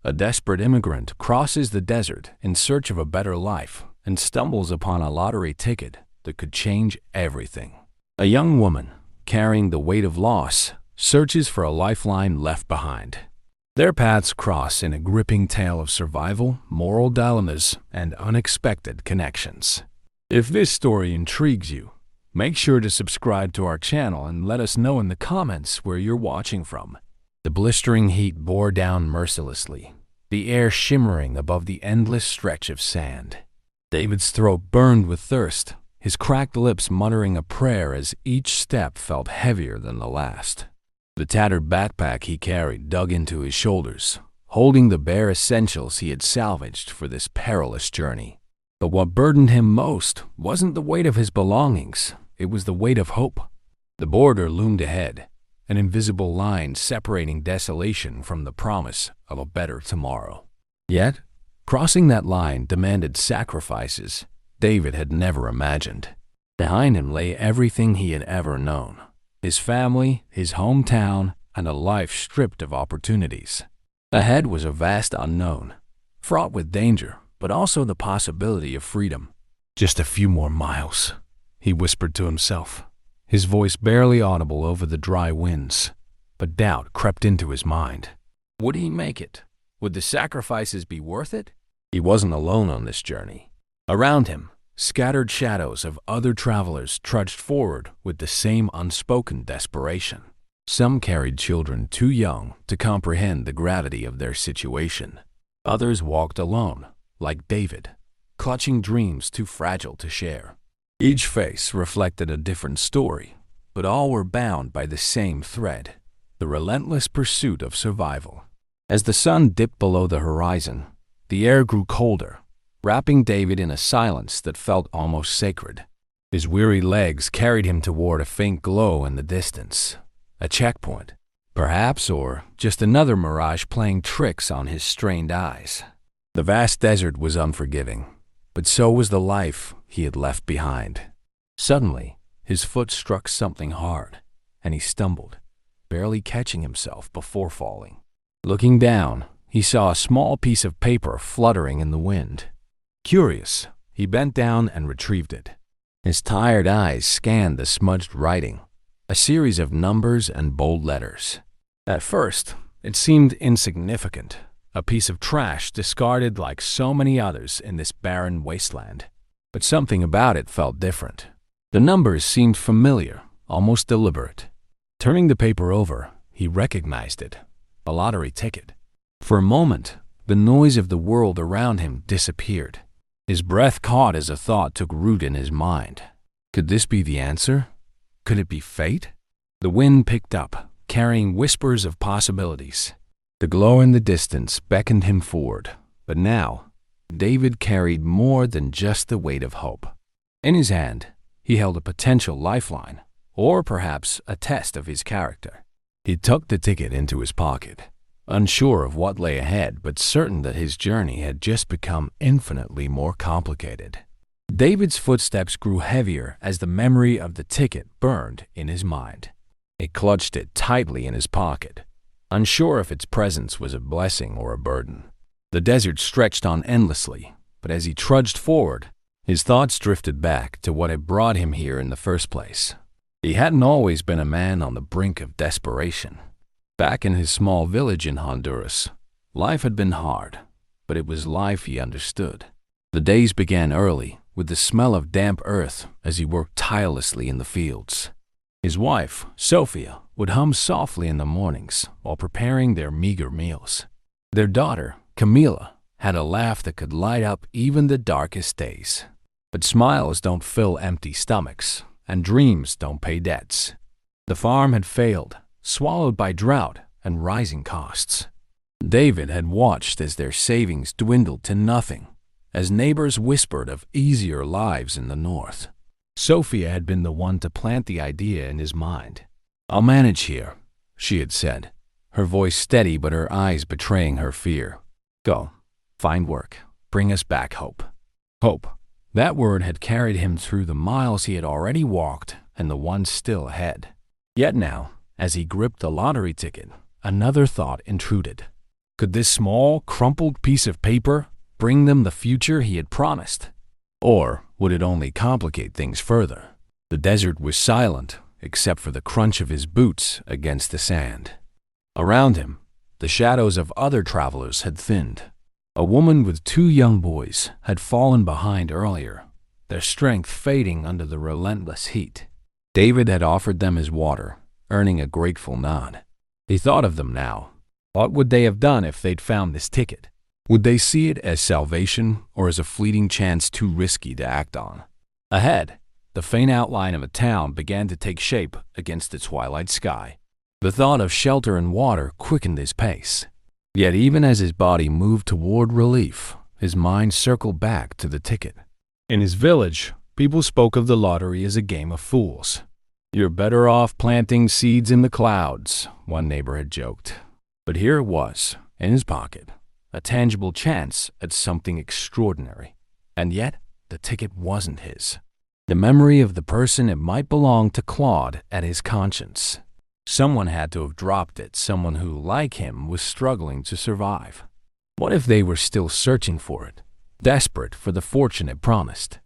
A desperate immigrant crosses the desert in search of a better life and stumbles upon a lottery ticket that could change everything. A young woman, carrying the weight of loss, searches for a lifeline left behind. Their paths cross in a gripping tale of survival, moral dilemmas, and unexpected connections. If this story intrigues you, make sure to subscribe to our channel and let us know in the comments where you're watching from. The blistering heat bore down mercilessly, the air shimmering above the endless stretch of sand. David's throat burned with thirst, his cracked lips muttering a prayer as each step felt heavier than the last. The tattered backpack he carried dug into his shoulders, holding the bare essentials he had salvaged for this perilous journey. But what burdened him most wasn't the weight of his belongings, it was the weight of hope. The border loomed ahead, an invisible line separating desolation from the promise of a better tomorrow. Yet, crossing that line demanded sacrifices David had never imagined. Behind him lay everything he had ever known. His family, his hometown, and a life stripped of opportunities. Ahead was a vast unknown, fraught with danger, but also the possibility of freedom. Just a few more miles, he whispered to himself, his voice barely audible over the dry winds. But doubt crept into his mind. Would he make it? Would the sacrifices be worth it? He wasn't alone on this journey. Around him, scattered shadows of other travelers trudged forward with the same unspoken desperation. Some carried children too young to comprehend the gravity of their situation. Others walked alone, like David, clutching dreams too fragile to share. Each face reflected a different story, but all were bound by the same thread, the relentless pursuit of survival. As the sun dipped below the horizon, the air grew colder, wrapping David in a silence that felt almost sacred. His weary legs carried him toward a faint glow in the distance. A checkpoint, perhaps, or just another mirage playing tricks on his strained eyes. The vast desert was unforgiving, but so was the life he had left behind. Suddenly, his foot struck something hard, and he stumbled, barely catching himself before falling. Looking down, he saw a small piece of paper fluttering in the wind. Curious, he bent down and retrieved it. His tired eyes scanned the smudged writing, a series of numbers and bold letters. At first, it seemed insignificant, a piece of trash discarded like so many others in this barren wasteland. But something about it felt different. The numbers seemed familiar, almost deliberate. Turning the paper over, he recognized it, a lottery ticket. For a moment, the noise of the world around him disappeared. His breath caught as a thought took root in his mind. Could this be the answer? Could it be fate? The wind picked up, carrying whispers of possibilities. The glow in the distance beckoned him forward, but now, David carried more than just the weight of hope. In his hand, he held a potential lifeline, or perhaps a test of his character. He tucked the ticket into his pocket, unsure of what lay ahead, but certain that his journey had just become infinitely more complicated. David's footsteps grew heavier as the memory of the ticket burned in his mind. He clutched it tightly in his pocket, unsure if its presence was a blessing or a burden. The desert stretched on endlessly, but as he trudged forward, his thoughts drifted back to what had brought him here in the first place. He hadn't always been a man on the brink of desperation. Back in his small village in Honduras, life had been hard, but it was life he understood. The days began early, with the smell of damp earth as he worked tirelessly in the fields. His wife, Sophia, would hum softly in the mornings while preparing their meager meals. Their daughter, Camila, had a laugh that could light up even the darkest days. But smiles don't fill empty stomachs, and dreams don't pay debts. The farm had failed, swallowed by drought and rising costs. David had watched as their savings dwindled to nothing, as neighbors whispered of easier lives in the north. Sophia had been the one to plant the idea in his mind. "I'll manage here," she had said, her voice steady but her eyes betraying her fear. "Go, find work, bring us back hope." Hope. That word had carried him through the miles he had already walked and the ones still ahead. Yet now, as he gripped the lottery ticket, another thought intruded. Could this small, crumpled piece of paper bring them the future he had promised? Or would it only complicate things further? The desert was silent, except for the crunch of his boots against the sand. Around him, the shadows of other travelers had thinned. A woman with 2 young boys had fallen behind earlier, their strength fading under the relentless heat. David had offered them his water, earning a grateful nod. He thought of them now. What would they have done if they'd found this ticket? Would they see it as salvation or as a fleeting chance too risky to act on? Ahead, the faint outline of a town began to take shape against the twilight sky. The thought of shelter and water quickened his pace. Yet even as his body moved toward relief, his mind circled back to the ticket. In his village, people spoke of the lottery as a game of fools. "You're better off planting seeds in the clouds," one neighbor had joked. But here it was, in his pocket, a tangible chance at something extraordinary. And yet, the ticket wasn't his. The memory of the person it might belong to clawed at his conscience. Someone had to have dropped it, someone who, like him, was struggling to survive. What if they were still searching for it, desperate for the fortune it promised?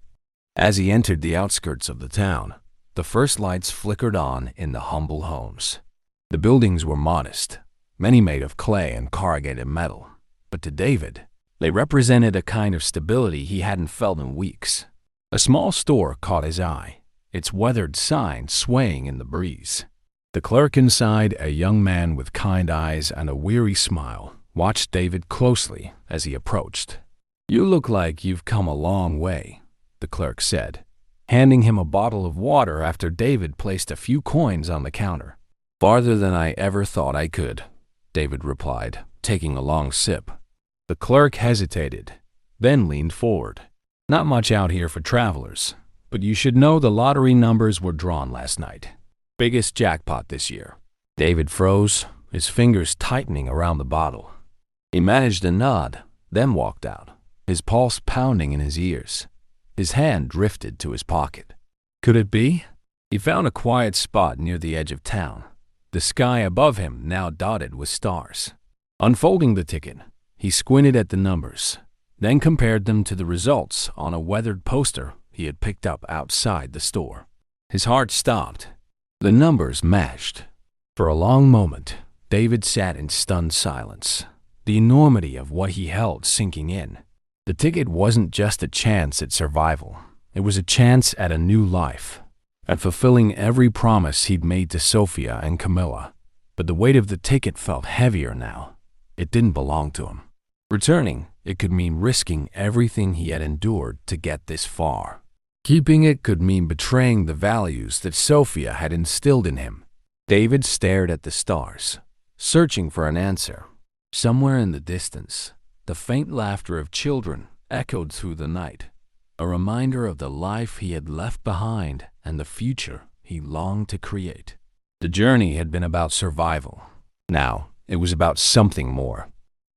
As he entered the outskirts of the town, the first lights flickered on in the humble homes. The buildings were modest, many made of clay and corrugated metal, but to David, they represented a kind of stability he hadn't felt in weeks. A small store caught his eye, its weathered sign swaying in the breeze. The clerk inside, a young man with kind eyes and a weary smile, watched David closely as he approached. "You look like you've come a long way," the clerk said, handing him a bottle of water after David placed a few coins on the counter. "Farther than I ever thought I could," David replied, taking a long sip. The clerk hesitated, then leaned forward. "Not much out here for travelers, but you should know the lottery numbers were drawn last night. Biggest jackpot this year." David froze, his fingers tightening around the bottle. He managed a nod, then walked out, his pulse pounding in his ears. His hand drifted to his pocket. Could it be? He found a quiet spot near the edge of town, the sky above him now dotted with stars. Unfolding the ticket, he squinted at the numbers, then compared them to the results on a weathered poster he had picked up outside the store. His heart stopped. The numbers matched. For a long moment, David sat in stunned silence, the enormity of what he held sinking in. The ticket wasn't just a chance at survival. It was a chance at a new life, at fulfilling every promise he'd made to Sophia and Camilla. But the weight of the ticket felt heavier now. It didn't belong to him. Returning, it could mean risking everything he had endured to get this far. Keeping it could mean betraying the values that Sophia had instilled in him. David stared at the stars, searching for an answer. Somewhere in the distance, the faint laughter of children echoed through the night, a reminder of the life he had left behind and the future he longed to create. The journey had been about survival. Now, it was about something more.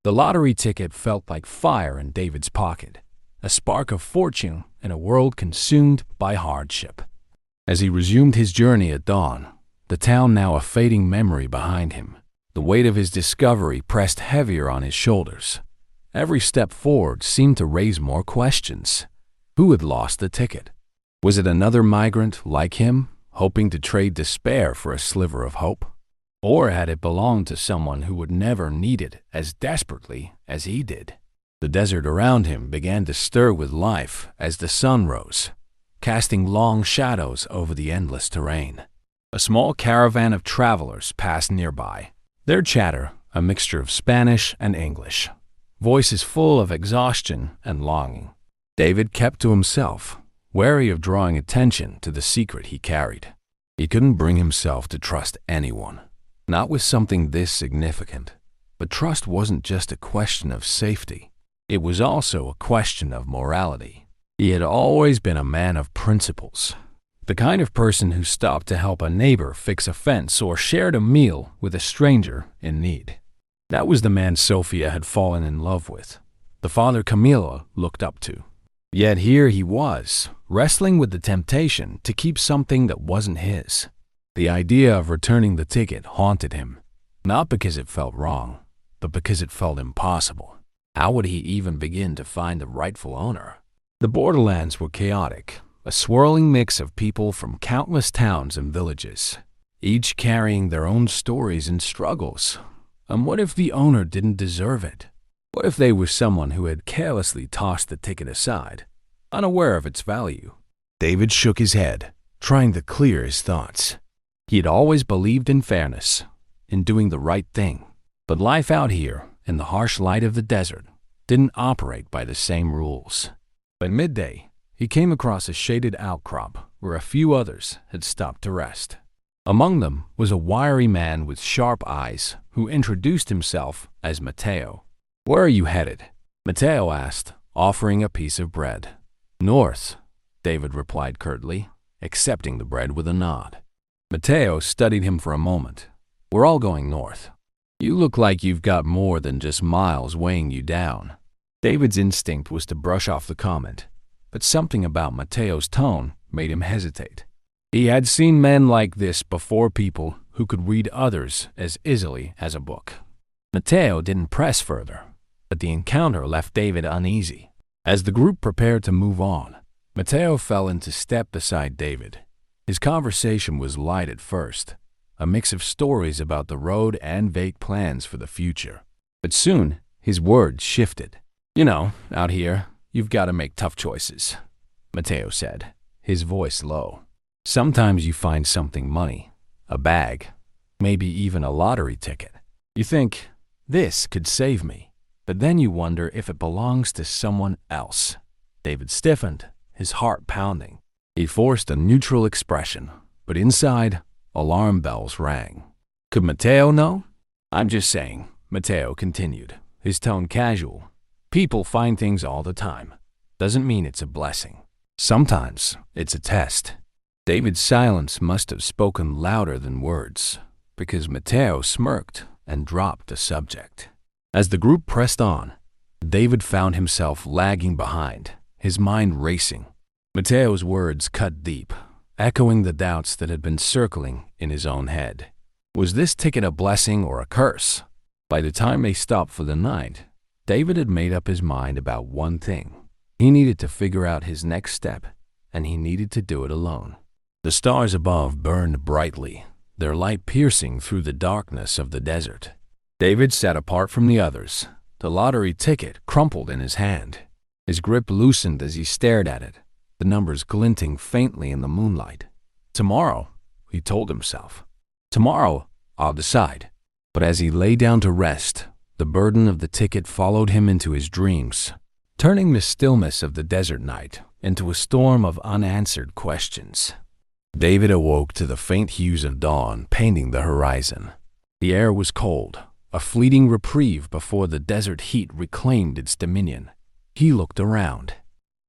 The lottery ticket felt like fire in David's pocket, a spark of fortune in a world consumed by hardship. As he resumed his journey at dawn, the town now a fading memory behind him, the weight of his discovery pressed heavier on his shoulders. Every step forward seemed to raise more questions. Who had lost the ticket? Was it another migrant like him, hoping to trade despair for a sliver of hope? Or had it belonged to someone who would never need it as desperately as he did? The desert around him began to stir with life as the sun rose, casting long shadows over the endless terrain. A small caravan of travelers passed nearby, their chatter a mixture of Spanish and English, voices full of exhaustion and longing. David kept to himself, wary of drawing attention to the secret he carried. He couldn't bring himself to trust anyone, not with something this significant. But trust wasn't just a question of safety. It was also a question of morality. He had always been a man of principles, the kind of person who stopped to help a neighbor fix a fence or shared a meal with a stranger in need. That was the man Sophia had fallen in love with, the father Camilla looked up to. Yet here he was, wrestling with the temptation to keep something that wasn't his. The idea of returning the ticket haunted him, not because it felt wrong, but because it felt impossible. How would he even begin to find the rightful owner? The borderlands were chaotic, a swirling mix of people from countless towns and villages, each carrying their own stories and struggles. And what if the owner didn't deserve it? What if they were someone who had carelessly tossed the ticket aside, unaware of its value? David shook his head, trying to clear his thoughts. He had always believed in fairness, in doing the right thing. But life out here, in the harsh light of the desert, didn't operate by the same rules. By midday, he came across a shaded outcrop where a few others had stopped to rest. Among them was a wiry man with sharp eyes who introduced himself as Mateo. "Where are you headed?" Mateo asked, offering a piece of bread. "North," David replied curtly, accepting the bread with a nod. Mateo studied him for a moment. "We're all going north. You look like you've got more than just miles weighing you down." David's instinct was to brush off the comment, but something about Mateo's tone made him hesitate. He had seen men like this before, people who could read others as easily as a book. Mateo didn't press further, but the encounter left David uneasy. As the group prepared to move on, Mateo fell into step beside David. His conversation was light at first, a mix of stories about the road and vague plans for the future. But soon, his words shifted. "You know, out here, you've got to make tough choices," Mateo said, his voice low. "Sometimes you find something, money, a bag, maybe even a lottery ticket. You think, this could save me, but then you wonder if it belongs to someone else." David stiffened, his heart pounding. He forced a neutral expression, but inside, alarm bells rang. Could Mateo know? "I'm just saying," Mateo continued, his tone casual. "People find things all the time. Doesn't mean it's a blessing. Sometimes it's a test." David's silence must have spoken louder than words, because Mateo smirked and dropped the subject. As the group pressed on, David found himself lagging behind, his mind racing. Mateo's words cut deep, echoing the doubts that had been circling in his own head. Was this ticket a blessing or a curse? By the time they stopped for the night, David had made up his mind about one thing. He needed to figure out his next step, and he needed to do it alone. The stars above burned brightly, their light piercing through the darkness of the desert. David sat apart from the others, the lottery ticket crumpled in his hand. His grip loosened as he stared at it, the numbers glinting faintly in the moonlight. "Tomorrow," he told himself. "Tomorrow, I'll decide." But as he lay down to rest, the burden of the ticket followed him into his dreams, turning the stillness of the desert night into a storm of unanswered questions. David awoke to the faint hues of dawn painting the horizon. The air was cold, a fleeting reprieve before the desert heat reclaimed its dominion. He looked around.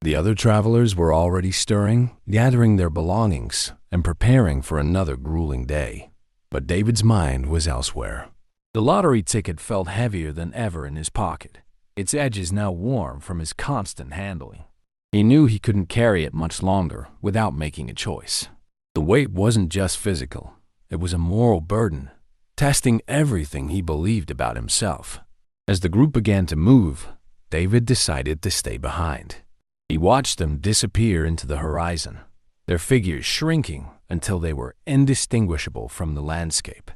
The other travelers were already stirring, gathering their belongings, and preparing for another grueling day. But David's mind was elsewhere. The lottery ticket felt heavier than ever in his pocket, its edges now warm from his constant handling. He knew he couldn't carry it much longer without making a choice. The weight wasn't just physical, it was a moral burden, testing everything he believed about himself. As the group began to move, David decided to stay behind. He watched them disappear into the horizon, their figures shrinking until they were indistinguishable from the landscape.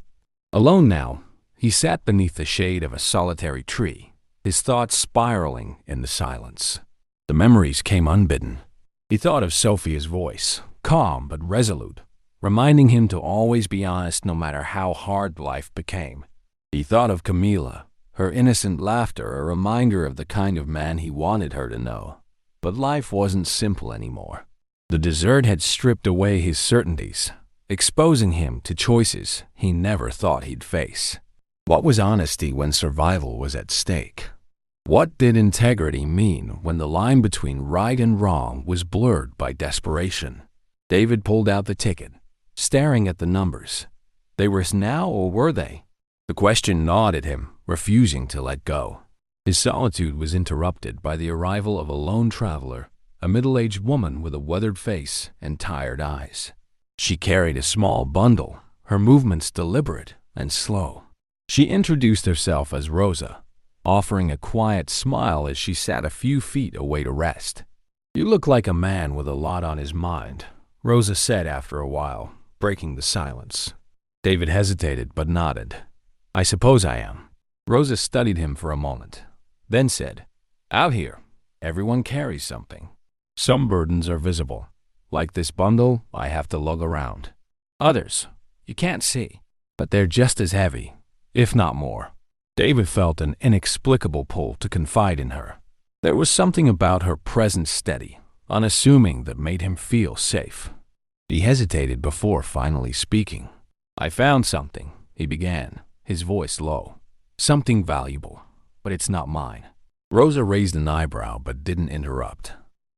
Alone now, he sat beneath the shade of a solitary tree, his thoughts spiraling in the silence. The memories came unbidden. He thought of Sophia's voice, calm but resolute, reminding him to always be honest no matter how hard life became. He thought of Camila, her innocent laughter a reminder of the kind of man he wanted her to know. But life wasn't simple anymore. The desert had stripped away his certainties, exposing him to choices he never thought he'd face. What was honesty when survival was at stake? What did integrity mean when the line between right and wrong was blurred by desperation? David pulled out the ticket, staring at the numbers. They were his now, or were they? The question gnawed at him, refusing to let go. His solitude was interrupted by the arrival of a lone traveler, a middle-aged woman with a weathered face and tired eyes. She carried a small bundle, her movements deliberate and slow. She introduced herself as Rosa, offering a quiet smile as she sat a few feet away to rest. "You look like a man with a lot on his mind," Rosa said after a while, breaking the silence. David hesitated but nodded. "I suppose I am." Rosa studied him for a moment, then said, "Out here, everyone carries something. Some burdens are visible, like this bundle I have to lug around. Others you can't see, but they're just as heavy, if not more." David felt an inexplicable pull to confide in her. There was something about her presence steady, unassuming, that made him feel safe. He hesitated before finally speaking. "I found something," he began, his voice low. "Something valuable, but it's not mine." Rosa raised an eyebrow but didn't interrupt.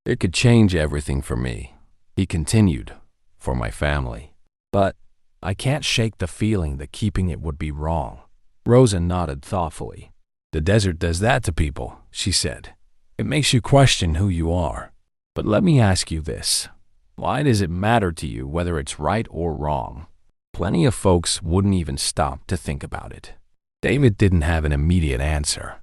"It could change everything for me," he continued, "for my family. But I can't shake the feeling that keeping it would be wrong." Rosa nodded thoughtfully. "The desert does that to people," she said. "It makes you question who you are. But let me ask you this. Why does it matter to you whether it's right or wrong?" Plenty of folks wouldn't even stop to think about it. David didn't have an immediate answer.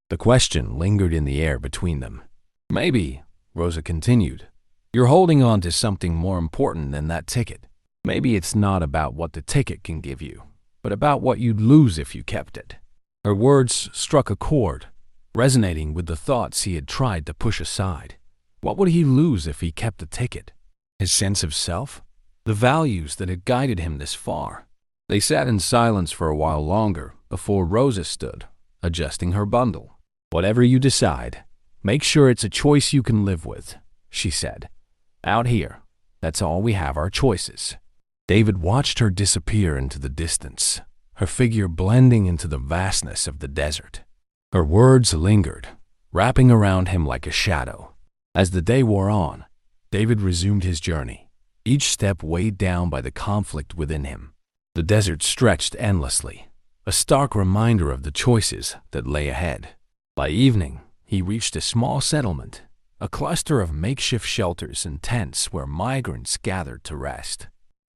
The question lingered in the air between them. "Maybe," Rosa continued, "you're holding on to something more important than that ticket. Maybe it's not about what the ticket can give you, but about what you'd lose if you kept it." Her words struck a chord, resonating with the thoughts he had tried to push aside. What would he lose if he kept the ticket? His sense of self? The values that had guided him this far? They sat in silence for a while longer before Rosa stood, adjusting her bundle. "Whatever you decide, make sure it's a choice you can live with," she said. "Out here, that's all we have, our choices." David watched her disappear into the distance, her figure blending into the vastness of the desert. Her words lingered, wrapping around him like a shadow. As the day wore on, David resumed his journey, each step weighed down by the conflict within him. The desert stretched endlessly, a stark reminder of the choices that lay ahead. By evening, he reached a small settlement, a cluster of makeshift shelters and tents where migrants gathered to rest.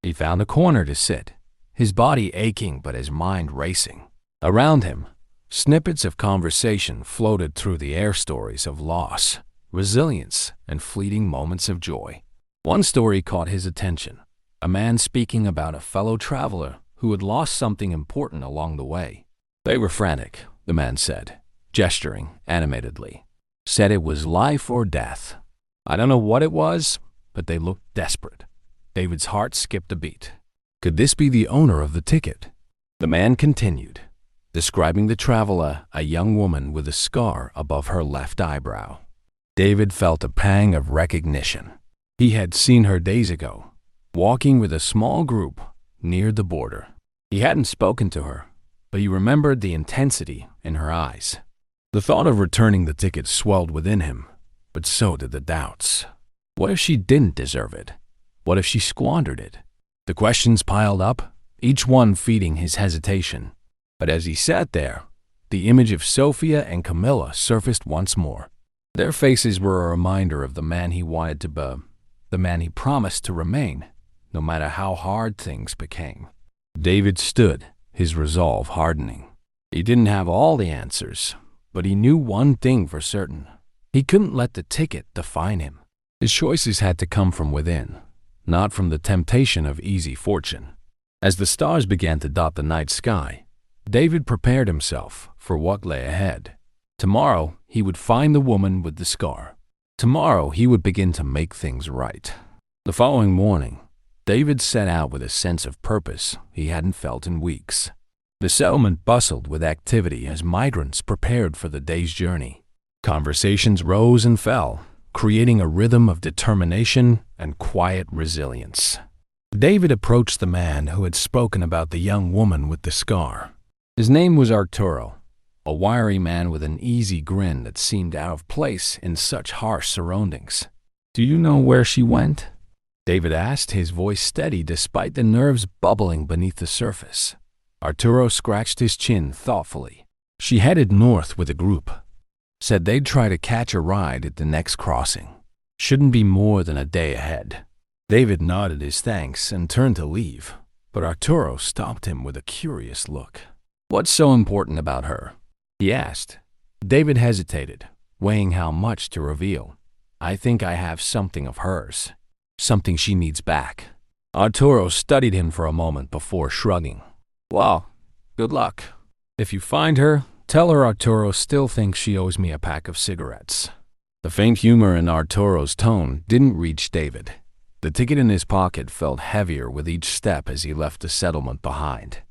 He found a corner to sit, his body aching but his mind racing. Around him, snippets of conversation floated through the air, stories of loss, resilience, and fleeting moments of joy. One story caught his attention, a man speaking about a fellow traveler who had lost something important along the way. "They were frantic," the man said, gesturing animatedly. "Said it was life or death. I don't know what it was, but they looked desperate." David's heart skipped a beat. Could this be the owner of the ticket? The man continued, describing the traveler, a young woman with a scar above her left eyebrow. David felt a pang of recognition. He had seen her days ago, walking with a small group near the border. He hadn't spoken to her, but he remembered the intensity in her eyes. The thought of returning the ticket swelled within him, but so did the doubts. What if she didn't deserve it? What if she squandered it? The questions piled up, each one feeding his hesitation. But as he sat there, the image of Sophia and Camilla surfaced once more. Their faces were a reminder of the man he wanted to be, the man he promised to remain, no matter how hard things became. David stood, his resolve hardening. He didn't have all the answers, but he knew one thing for certain. He couldn't let the ticket define him. His choices had to come from within, not from the temptation of easy fortune. As the stars began to dot the night sky, David prepared himself for what lay ahead. Tomorrow, he would find the woman with the scar. Tomorrow, he would begin to make things right. The following morning, David set out with a sense of purpose he hadn't felt in weeks. The settlement bustled with activity as migrants prepared for the day's journey. Conversations rose and fell, creating a rhythm of determination and quiet resilience. David approached the man who had spoken about the young woman with the scar. His name was Arturo, a wiry man with an easy grin that seemed out of place in such harsh surroundings. "Do you know where she went?" David asked, his voice steady despite the nerves bubbling beneath the surface. Arturo scratched his chin thoughtfully. "She headed north with a group. Said they'd try to catch a ride at the next crossing. Shouldn't be more than a day ahead." David nodded his thanks and turned to leave, but Arturo stopped him with a curious look. "What's so important about her?" he asked. David hesitated, weighing how much to reveal. "I think I have something of hers, something she needs back." Arturo studied him for a moment before shrugging. "Well, good luck. If you find her, tell her Arturo still thinks she owes me a pack of cigarettes." The faint humor in Arturo's tone didn't reach David. The ticket in his pocket felt heavier with each step as he left the settlement behind.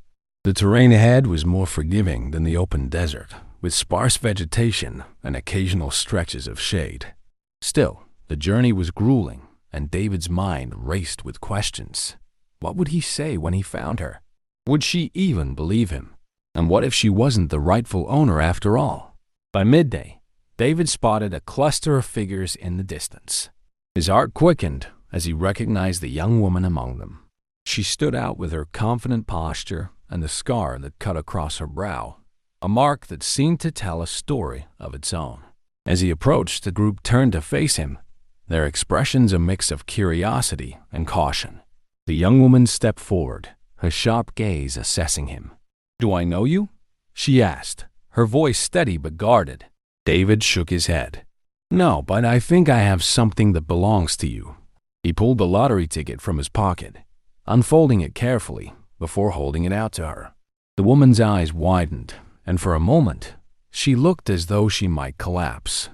The terrain ahead was more forgiving than the open desert, with sparse vegetation and occasional stretches of shade. Still, the journey was grueling, and David's mind raced with questions. What would he say when he found her? Would she even believe him? And what if she wasn't the rightful owner after all? By midday, David spotted a cluster of figures in the distance. His heart quickened as he recognized the young woman among them. She stood out with her confident posture and the scar that cut across her brow, a mark that seemed to tell a story of its own. As he approached, the group turned to face him, their expressions a mix of curiosity and caution. The young woman stepped forward, her sharp gaze assessing him. "Do I know you?" she asked, her voice steady but guarded. David shook his head. "No, but I think I have something that belongs to you." He pulled the lottery ticket from his pocket, unfolding it carefully before holding it out to her. The woman's eyes widened, and for a moment, she looked as though she might collapse.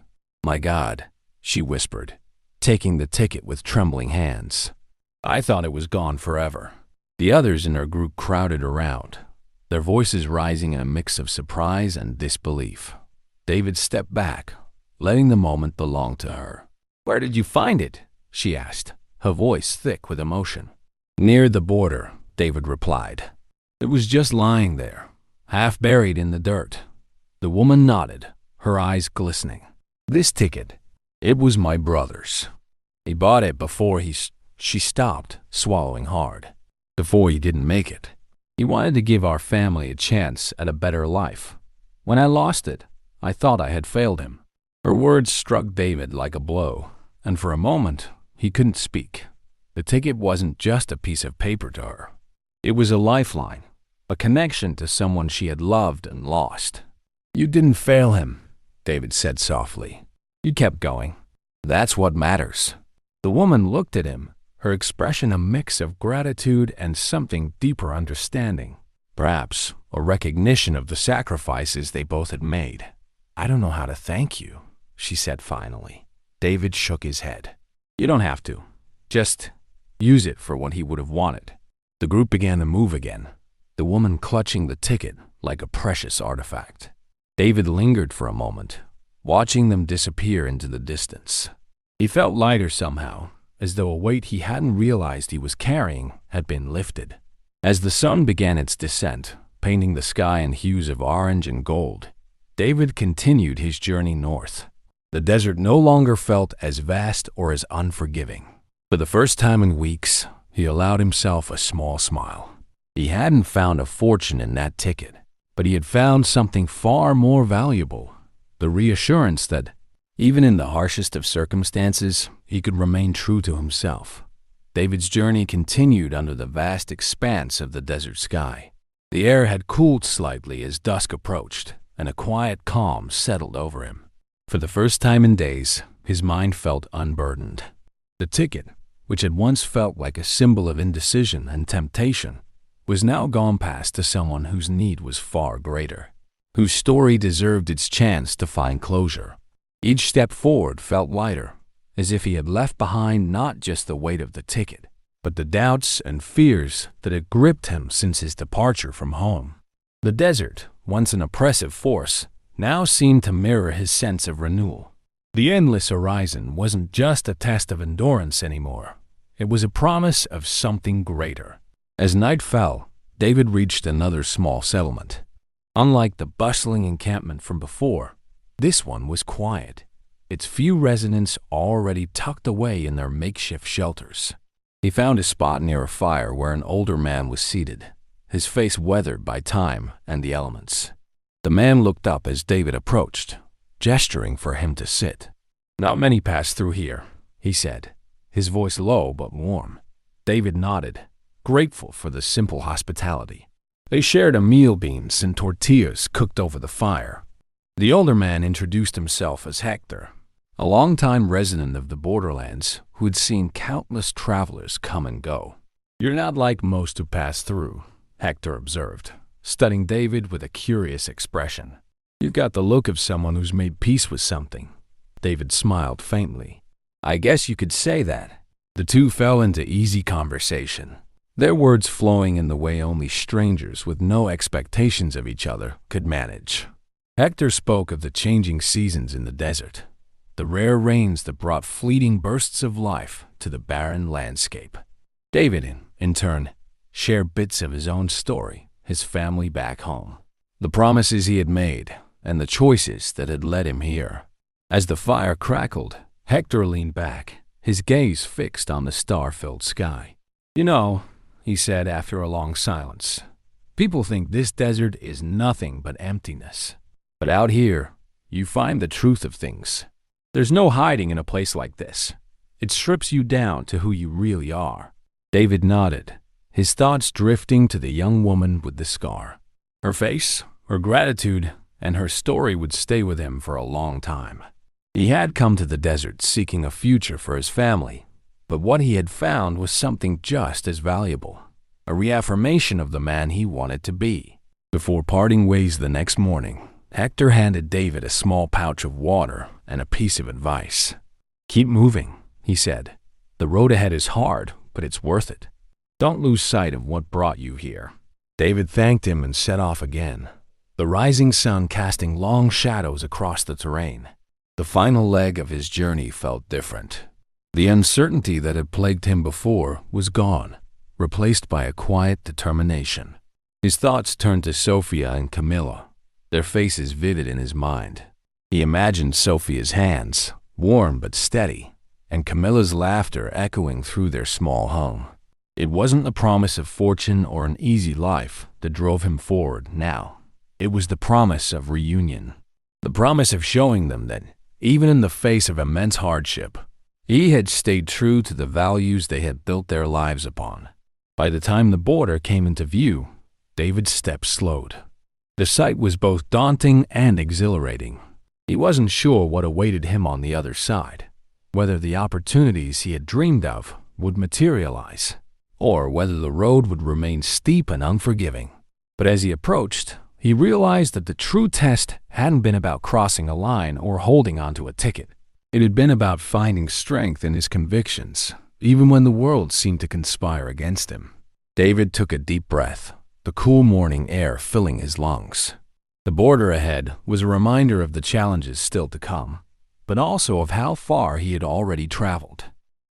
"My God," she whispered, taking the ticket with trembling hands. "I thought it was gone forever." The others in her group crowded around, their voices rising in a mix of surprise and disbelief. David stepped back, letting the moment belong to her. "Where did you find it?" she asked, her voice thick with emotion. "Near the border," David replied. "It was just lying there, half buried in the dirt." The woman nodded, her eyes glistening. "This ticket, it was my brother's. He bought it before She stopped, swallowing hard. "Before he didn't make it. He wanted to give our family a chance at a better life. When I lost it, I thought I had failed him." Her words struck David like a blow, and for a moment, he couldn't speak. The ticket wasn't just a piece of paper to her. It was a lifeline, a connection to someone she had loved and lost. "You didn't fail him," David said softly. "You kept going. That's what matters." The woman looked at him, her expression a mix of gratitude and something deeper understanding, perhaps a recognition of the sacrifices they both had made. "I don't know how to thank you," she said finally. David shook his head. "You don't have to. Just use it for what he would have wanted." The group began to move again, the woman clutching the ticket like a precious artifact. David lingered for a moment, watching them disappear into the distance. He felt lighter somehow, as though a weight he hadn't realized he was carrying had been lifted. As the sun began its descent, painting the sky in hues of orange and gold, David continued his journey north. The desert no longer felt as vast or as unforgiving. For the first time in weeks, he allowed himself a small smile. He hadn't found a fortune in that ticket, but he had found something far more valuable, the reassurance that, even in the harshest of circumstances, he could remain true to himself. David's journey continued under the vast expanse of the desert sky. The air had cooled slightly as dusk approached, and a quiet calm settled over him. For the first time in days, his mind felt unburdened. The ticket, which had once felt like a symbol of indecision and temptation, was now gone past to someone whose need was far greater, whose story deserved its chance to find closure. Each step forward felt lighter, as if he had left behind not just the weight of the ticket, but the doubts and fears that had gripped him since his departure from home. The desert, once an oppressive force, now seemed to mirror his sense of renewal. The endless horizon wasn't just a test of endurance anymore. It was a promise of something greater. As night fell, David reached another small settlement. Unlike the bustling encampment from before, this one was quiet, its few residents already tucked away in their makeshift shelters. He found a spot near a fire where an older man was seated, his face weathered by time and the elements. The man looked up as David approached, gesturing for him to sit. "Not many pass through here," he said, his voice low but warm. David nodded, grateful for the simple hospitality. They shared a meal, beans and tortillas cooked over the fire. The older man introduced himself as Hector, a longtime resident of the borderlands who had seen countless travelers come and go. "You're not like most who pass through," Hector observed, studying David with a curious expression. "You've got the look of someone who's made peace with something." David smiled faintly. "I guess you could say that." The two fell into easy conversation, their words flowing in the way only strangers with no expectations of each other could manage. Hector spoke of the changing seasons in the desert, the rare rains that brought fleeting bursts of life to the barren landscape. David, in turn, shared bits of his own story, his family back home, the promises he had made, and the choices that had led him here. As the fire crackled, Hector leaned back, his gaze fixed on the star-filled sky. "You know," he said after a long silence, "people think this desert is nothing but emptiness. But out here, you find the truth of things. There's no hiding in a place like this. It strips you down to who you really are." David nodded, his thoughts drifting to the young woman with the scar. Her face, her gratitude, and her story would stay with him for a long time. He had come to the desert seeking a future for his family, but what he had found was something just as valuable, a reaffirmation of the man he wanted to be. Before parting ways the next morning, Hector handed David a small pouch of water and a piece of advice. "Keep moving," he said. "The road ahead is hard, but it's worth it. Don't lose sight of what brought you here." David thanked him and set off again, the rising sun casting long shadows across the terrain. The final leg of his journey felt different. The uncertainty that had plagued him before was gone, replaced by a quiet determination. His thoughts turned to Sophia and Camilla, their faces vivid in his mind. He imagined Sophia's hands, warm but steady, and Camilla's laughter echoing through their small home. It wasn't the promise of fortune or an easy life that drove him forward now. It was the promise of reunion, the promise of showing them that, even in the face of immense hardship, he had stayed true to the values they had built their lives upon. By the time the border came into view, David's steps slowed. The sight was both daunting and exhilarating. He wasn't sure what awaited him on the other side, whether the opportunities he had dreamed of would materialize, or whether the road would remain steep and unforgiving. But as he approached, he realized that the true test hadn't been about crossing a line or holding onto a ticket. It had been about finding strength in his convictions, even when the world seemed to conspire against him. David took a deep breath, the cool morning air filling his lungs. The border ahead was a reminder of the challenges still to come, but also of how far he had already traveled.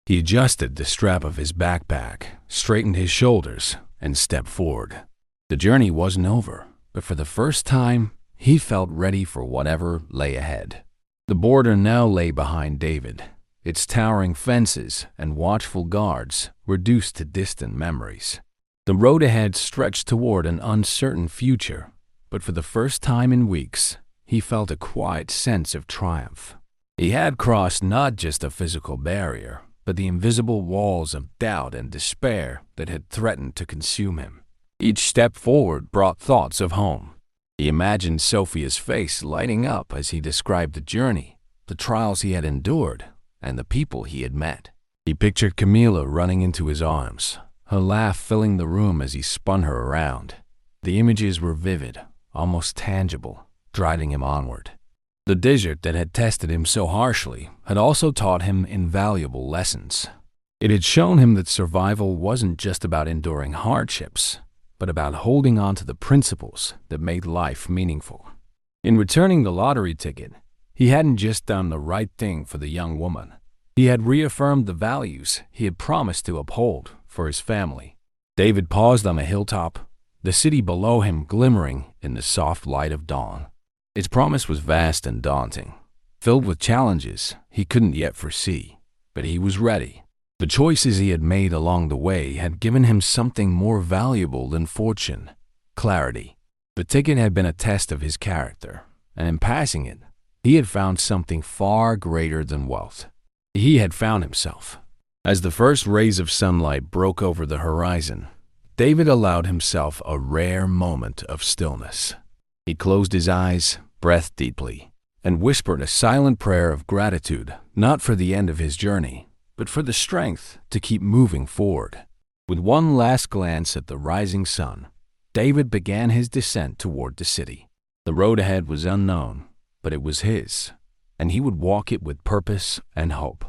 He adjusted the strap of his backpack, straightened his shoulders, and stepped forward. The journey wasn't over, but for the first time, he felt ready for whatever lay ahead. The border now lay behind David, its towering fences and watchful guards reduced to distant memories. The road ahead stretched toward an uncertain future, but for the first time in weeks, he felt a quiet sense of triumph. He had crossed not just a physical barrier, but the invisible walls of doubt and despair that had threatened to consume him. Each step forward brought thoughts of home. He imagined Sophia's face lighting up as he described the journey, the trials he had endured, and the people he had met. He pictured Camilla running into his arms, her laugh filling the room as he spun her around. The images were vivid, almost tangible, driving him onward. The desert that had tested him so harshly had also taught him invaluable lessons. It had shown him that survival wasn't just about enduring hardships, but about holding on to the principles that made life meaningful. In returning the lottery ticket, he hadn't just done the right thing for the young woman. He had reaffirmed the values he had promised to uphold for his family. David paused on a hilltop, the city below him glimmering in the soft light of dawn. Its promise was vast and daunting, filled with challenges he couldn't yet foresee, but he was ready. The choices he had made along the way had given him something more valuable than fortune: clarity. The ticket had been a test of his character, and in passing it, he had found something far greater than wealth. He had found himself. As the first rays of sunlight broke over the horizon, David allowed himself a rare moment of stillness. He closed his eyes, breathed deeply, and whispered a silent prayer of gratitude, not for the end of his journey, but for the strength to keep moving forward. With one last glance at the rising sun, David began his descent toward the city. The road ahead was unknown, but it was his, and he would walk it with purpose and hope.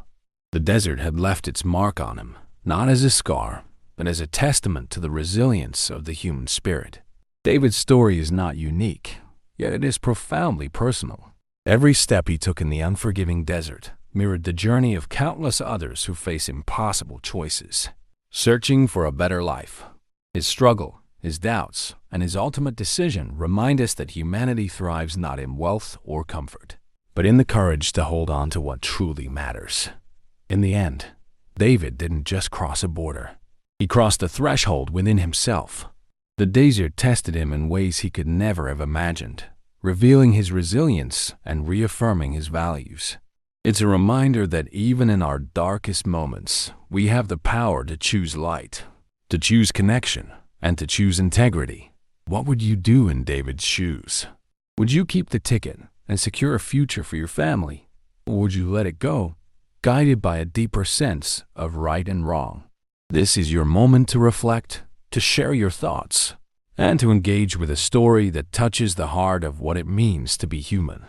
The desert had left its mark on him, not as a scar, but as a testament to the resilience of the human spirit. David's story is not unique, yet it is profoundly personal. Every step he took in the unforgiving desert mirrored the journey of countless others who face impossible choices, searching for a better life. His struggle, his doubts, and his ultimate decision remind us that humanity thrives not in wealth or comfort, but in the courage to hold on to what truly matters. In the end, David didn't just cross a border. He crossed a threshold within himself. The desert tested him in ways he could never have imagined, revealing his resilience and reaffirming his values. It's a reminder that even in our darkest moments, we have the power to choose light, to choose connection, and to choose integrity. What would you do in David's shoes? Would you keep the ticket and secure a future for your family? Or would you let it go, guided by a deeper sense of right and wrong? This is your moment to reflect, to share your thoughts, and to engage with a story that touches the heart of what it means to be human.